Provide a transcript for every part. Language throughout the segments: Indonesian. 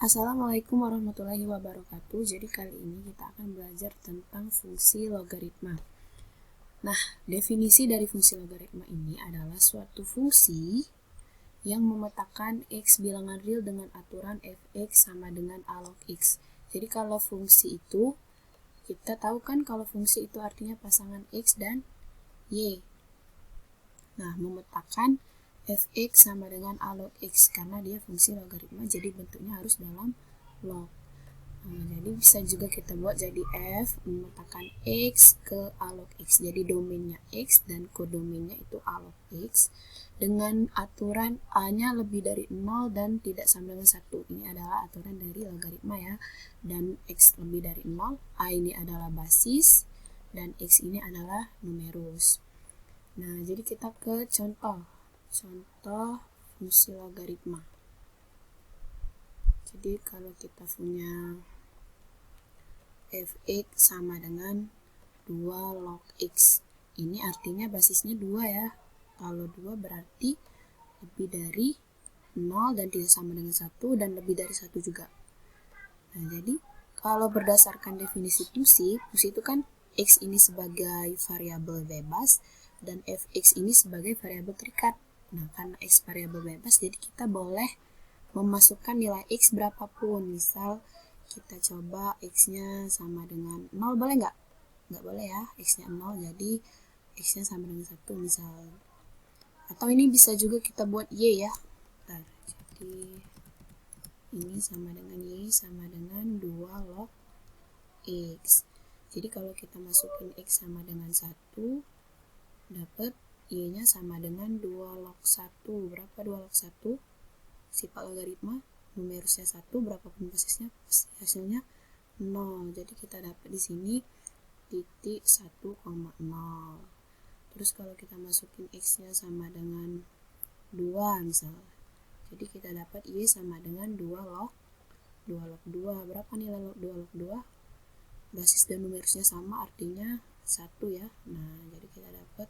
Assalamualaikum warahmatullahi wabarakatuh. Jadi kali ini kita akan belajar tentang fungsi logaritma. Nah, definisi dari fungsi logaritma ini adalah suatu fungsi yang memetakan x bilangan real dengan aturan fx sama dengan a log x. Jadi kalau fungsi itu, kita tahu kan kalau fungsi itu artinya pasangan x dan y. Nah, memetakan fx sama dengan a log x karena dia fungsi logaritma, jadi bentuknya harus dalam log. Nah, jadi bisa juga kita buat jadi f memetakan x ke a log x. Jadi domainnya x dan kodomainnya itu a log x dengan aturan a-nya lebih dari 0 dan tidak sama dengan 1. Ini adalah aturan dari logaritma ya. Dan x lebih dari 0, a ini adalah basis dan x ini adalah numerus. Nah, jadi kita ke contoh fungsi logaritma. Jadi kalau kita punya fx sama dengan 2 log x, ini artinya basisnya 2 ya. Kalau 2 berarti lebih dari 0 dan tidak sama dengan 1 dan lebih dari 1 juga. Nah, jadi kalau berdasarkan definisi fungsi itu kan x ini sebagai variabel bebas dan fx ini sebagai variabel terikat. Nah, karena x variabel bebas, jadi kita boleh memasukkan nilai x berapapun. Misal kita coba x-nya sama dengan 0, boleh nggak? Nggak boleh ya, x-nya 0, jadi x-nya sama dengan 1 misal. Atau ini bisa juga kita buat y ya. Jadi ini sama dengan y sama dengan 2 log x. Jadi kalau kita masukin x sama dengan 1, dapat y-nya sama dengan 2 log 1. Berapa 2 log 1? Sifat logaritma, numerusnya 1, berapapun basisnya, hasilnya 0. Jadi kita dapat di sini titik 1,0. Terus kalau kita masukin x-nya sama dengan 2 misal. Jadi kita dapat y sama dengan 2 log 2. Berapa nilai 2 log 2? Basis dan numerusnya sama, artinya 1 ya. Nah, jadi kita dapat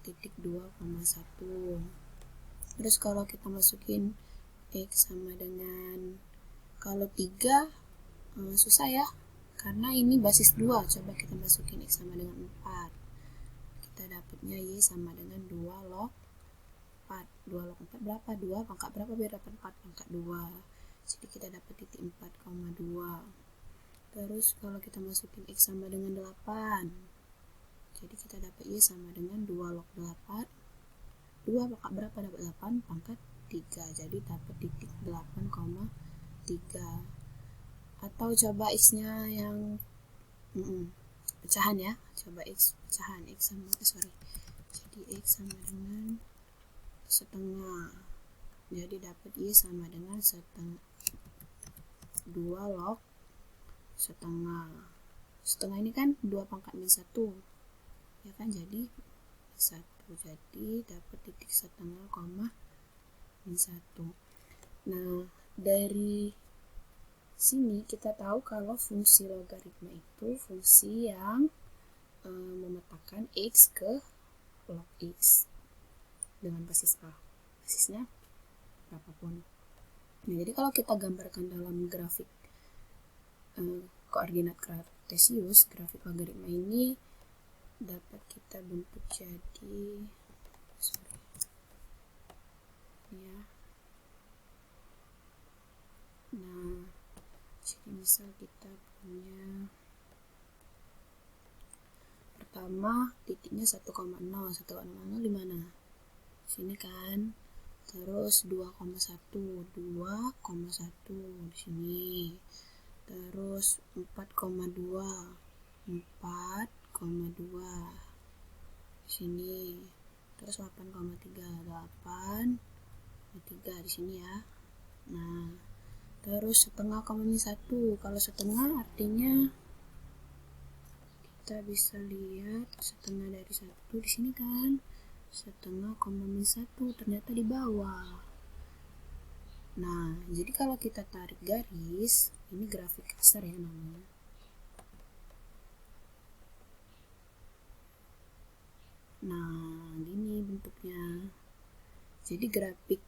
titik 2,1. Terus kalau kita masukin x sama dengan, kalau 3 susah ya, karena ini basis 2. Coba kita masukin x sama dengan 4. Kita dapatnya y sama dengan 2 log 4. 2 log 4 berapa? 2 pangkat berapa biar dapat 4? Pangkat 2. Jadi kita dapat titik 4,2. Terus kalau kita masukin x sama dengan 8, jadi kita dapat y sama dengan 2 log 8. 2 pangkat berapa? Dapat 8 pangkat 3. Jadi dapat titik 8,3. Atau coba x-nya yang pecahan ya. Coba x pecahan, jadi x sama dengan setengah. Jadi dapat y sama dengan setengah 2 log setengah. Setengah ini kan 2 pangkat min 1 ya kan, jadi 1. Jadi dapat titik setengah koma min 1. Nah, dari sini kita tahu kalau fungsi logaritma itu fungsi yang memetakan x ke log x dengan basis a. Basisnya berapapun. Nah, jadi kalau kita gambarkan dalam grafik koordinat kartesius, grafik logaritma ini dapat kita bentuk jadi ya. Nah, jadi misal kita punya pertama titiknya 1,0 di mana? Sini kan. Terus 2,1 di sini. Terus 4,2 di sini. Terus 8,3 di sini ya. Nah, terus setengah koma min 1. Kalau setengah artinya kita bisa lihat setengah dari 1 di sini kan. Setengah koma min 1 ternyata di bawah. Nah, jadi kalau kita tarik garis, ini grafik kasar ya namanya. Nah, gini bentuknya. Jadi grafik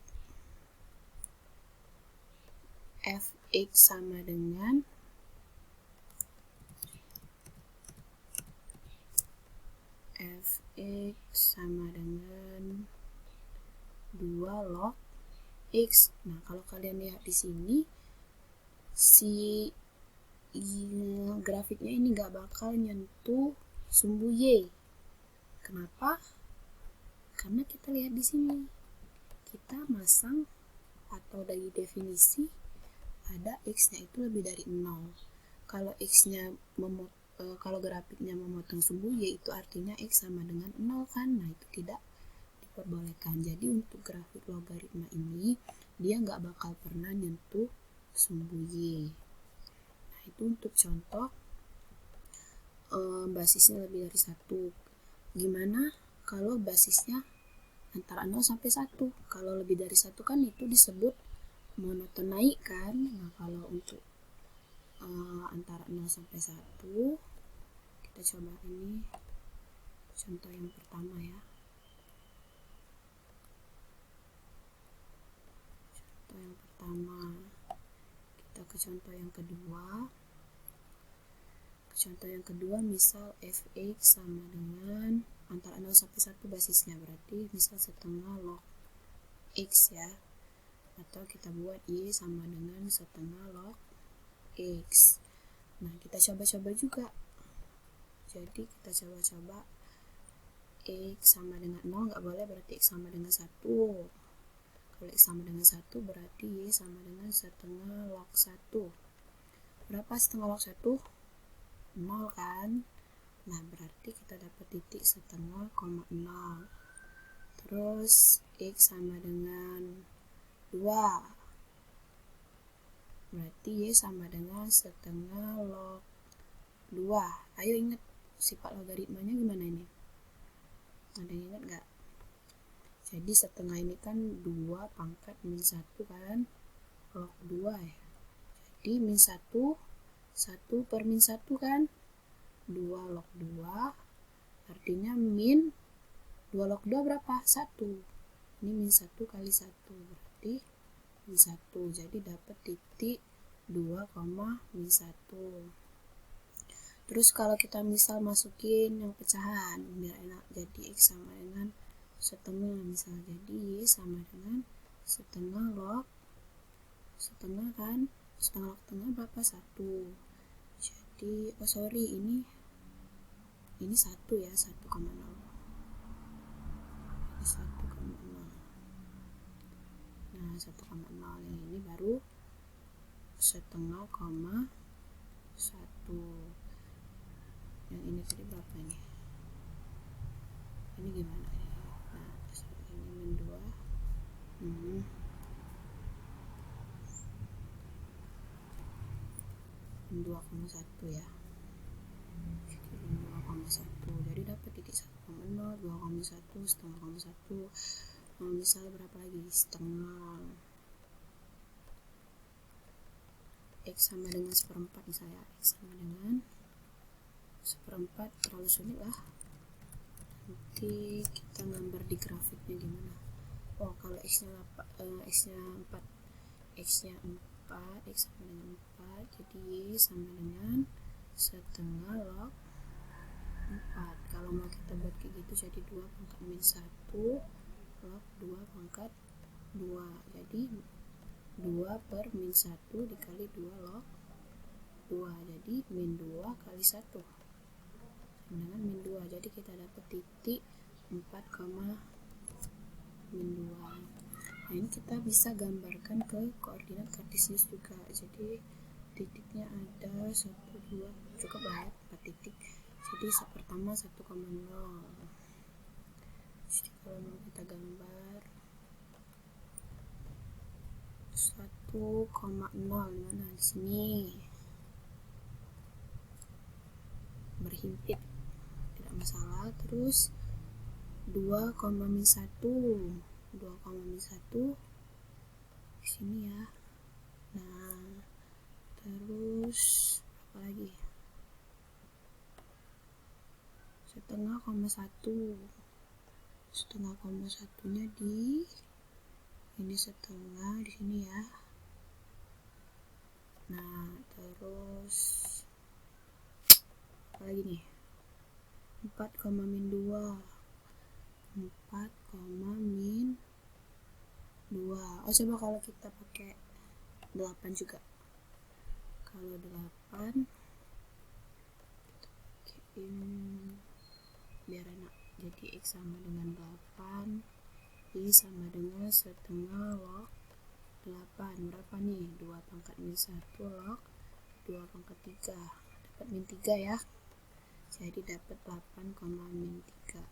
fx sama dengan fx sama dengan 2 log x. Nah, kalau kalian lihat di sini, si grafiknya ini nggak bakal nyentuh sumbu y. Kenapa? Karena kita lihat di sini, kita masang atau dari definisi ada x-nya itu lebih dari 0. Kalau x-nya kalau grafiknya memotong sumbu y, itu artinya x sama dengan 0 kan? Nah, itu tidak diperbolehkan. Jadi untuk grafik logaritma ini dia nggak bakal pernah nyentuh sumbu y. Nah, itu untuk contoh basisnya lebih dari 1. Gimana kalau basisnya antara 0 sampai 1? Kalau lebih dari 1 kan itu disebut monoton naik kan? Nah, kalau untuk antara 0 sampai 1, kita coba ini contoh yang pertama ya. Contoh yang pertama, kita ke contoh yang kedua. Contoh yang kedua, misal fx sama dengan antara 0 sampai 1 basisnya, berarti misal setengah log x ya. Atau kita buat y sama dengan setengah log x. Nah, kita coba-coba juga. Jadi kita coba-coba x sama dengan 0 nggak boleh, berarti x sama dengan 1. Kalau x sama dengan 1 berarti y sama dengan setengah log 1. Berapa setengah log 1? 0 kan? Nah, berarti kita dapat titik setengah, 0. Terus x sama dengan 2. Berarti y sama dengan setengah log 2. Ayo ingat sifat logaritmanya gimana ini? Ada yang ingat nggak? Jadi setengah ini kan 2 pangkat min 1 kan? Log 2 ya. Jadi min 1, 1 per min 1 kan? 2 log 2, artinya min 2 log 2 berapa? 1. Ini min 1 kali 1, berarti min 1. Jadi dapat titik 2, min 1. Terus kalau kita misal masukin yang pecahan, biar enak, jadi x sama dengan setengah misal. Jadi y sama dengan setengah log setengah kan? Setengah log setengah berapa? 1. Jadi, ini 1 ya, 1,0. Ini 1,0. Nah, 1,0 yang ini baru setengah, 1. Yang ini tadi berapa nih? Ini gimana nih? Nah, ini min 2. Min 2,1 ya. 2,1. Jadi dapat titik 1,0, 2,1, setengah, 1. Nah, misalnya berapa lagi? Setengah. X sama dengan seperempat misalnya. X sama dengan seperempat, terlalu sulit lah. Nanti kita gambar di grafiknya gimana. Oh, kalau x-nya 4, x-nya 4, x sama dengan 4, jadi y sama dengan setengah log 4. Kalau mau kita buat kayak gitu, jadi 2 pangkat min 1 log 2 pangkat 2. Jadi 2 per min 1 dikali 2 log 2. Jadi min 2 kali 1 sama dengan min 2. Jadi kita dapat titik 4, min 2. Nah, ini kita bisa gambarkan ke koordinat kartesius juga. Jadi titiknya ada 1, 2, cukup lah ya, 4 titik. Jadi pertama 1,0. Jadi kalau mau kita gambar 1,0 mana di sini berhimpit, tidak masalah. Terus 2, min 1 di sini ya. Nah, terus apa lagi? Setengah, 1 nya di ini setengah di sini ya. terus apa lagi nih, 4, min 2, 4, min 2. Oh, coba kalau kita pakai 8 juga. Kalau 8 biar enak, jadi X sama dengan 8, Y sama dengan setengah log 8. Berapa nih? 2 pangkat min 1 log 2 pangkat 3. Dapat min 3 ya. Jadi dapat 8, min 3.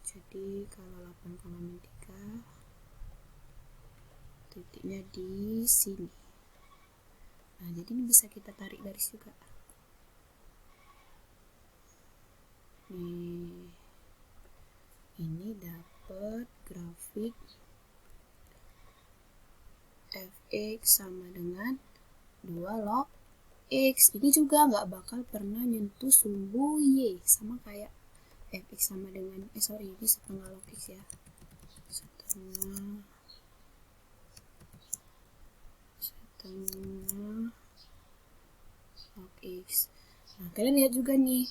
Jadi kalau 8, min 3 titiknya di sini. Nah, jadi ini bisa kita tarik garis juga. Nih, ini dapat grafik fx sama dengan 2 log x. Ini juga nggak bakal pernah nyentuh sumbu y, sama kayak fx sama dengan ini setengah log x ya, setengah log x. Nah, kalian lihat juga nih,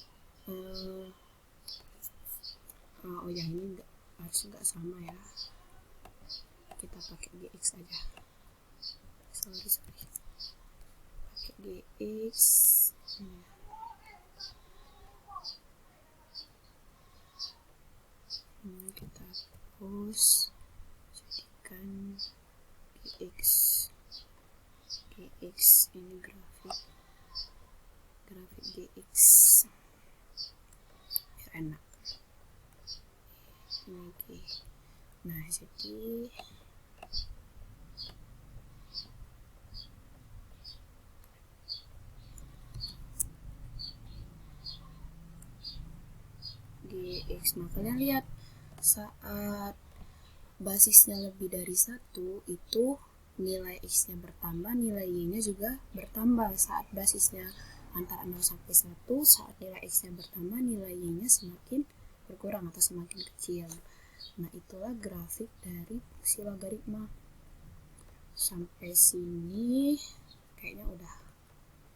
oh ya, ini harus nggak sama ya, kita pakai gx aja, sorry pakai gx. Ini kita hapus, jadikan gx. Ini grafik gx biar enak. Ini G. Nah, jadi gx. Nah, kalian lihat saat basisnya lebih dari 1 itu nilai x-nya bertambah, nilai y-nya juga bertambah. Saat basisnya antara 0 sampai 1, saat nilai x-nya bertambah, nilai y-nya semakin berkurang atau semakin kecil. Nah, itulah grafik dari fungsi logaritma. Sampai sini kayaknya udah.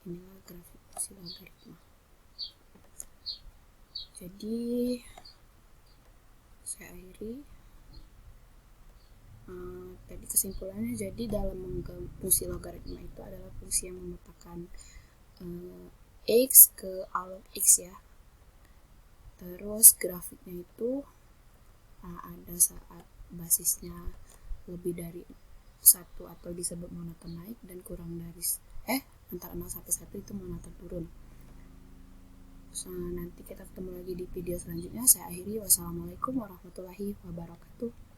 Inilah grafik fungsi logaritma. Jadi saya akhiri. Tadi kesimpulannya, jadi dalam fungsi logaritma itu adalah fungsi yang memetakan x ke a log x ya. Terus grafiknya itu ada saat basisnya lebih dari 1 atau disebut monoton naik, dan kurang dari antara 0 sampai 1 itu monoton turun. Nanti kita ketemu lagi di video selanjutnya. Saya akhiri. Wassalamualaikum warahmatullahi wabarakatuh.